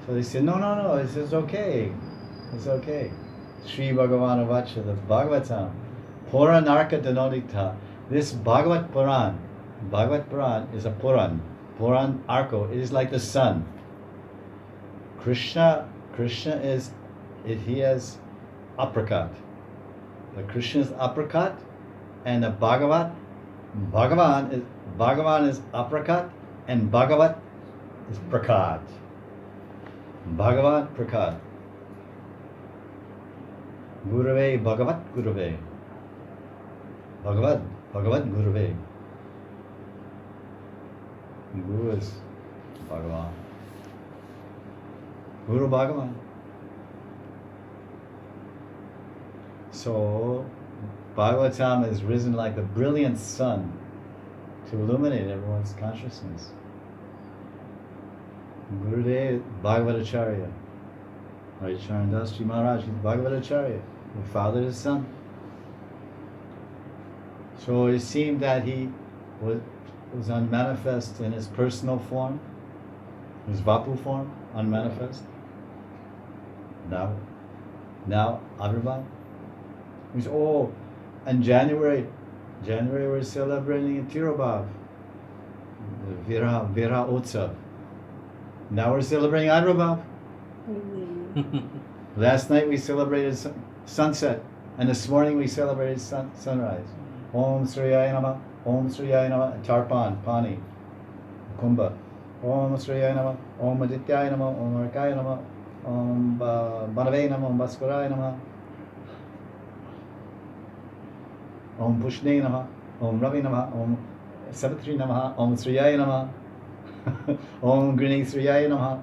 So they said, no, it's okay. It's okay. Sri Bhagavan Vacha, the Bhagavatam, Puranarka Danodita. This Bhagavat Puran is a Puran. Puran Arko, it is like the sun. Krishna is, he has apricot. The Krishna is apricot, and the Bhagavan is apricot, and Bhagavat is prakat. Bhagavat prakat. Gurave Bhagavat Gurave. Bhagavat Gurave. Guru is Bhagavan. Guru Bhagavan. So Bhagavatam is risen like the brilliant sun to illuminate everyone's consciousness. Gurudev Bhagavatacharya. Right, Charandas Ji Maharaj, he's Bhagavatacharya. He fathered his son. So it seemed that he was unmanifest in his personal form, his Vapu form, unmanifest. Now Avirbhav. He's in January we're celebrating Tirobhav, the Vira Utsav. Now we're celebrating Avirbhav. Last night we celebrated sunset, and this morning we celebrated sunrise. Om Sriyaya Namah, Om Sriyaya Namah, Tarpan, Pani, Kumbha. Om Sriyaya Namah, Om Adityaya Namah, Om Arkaya Namah, Om Banave Namah, Om Bhaskaraya Namah, Om Pushne Namah, Om Ravi Namah, Om Savitri Namah, Om Sriyaya Namah, Om Grini Sriyaya Namah,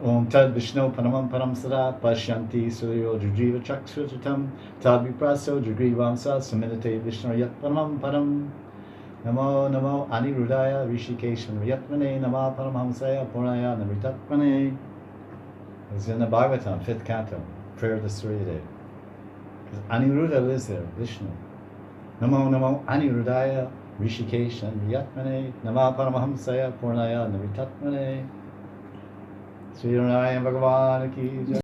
Om Tad Vishnu Paramam Param Sada Pashyanti Suryo Jujriva Chakshrutam Tad Vipraso Jugrivam Sumedite Vishnu Yat Paramam Param Namo Anirudaya Rishikesham Yatmane Nama Paramhamsaya Purnaya Namitatmane. It's in the Bhagavatam, 5th canto, prayer of the Surya Dev. Because Aniruddha lives there, Vishnu. Namo Anirudaya Rishikesham Yatmane Nama Paramhamsaya Purnaya Namitatmane. Sri Narayan Bhagavan ki jai.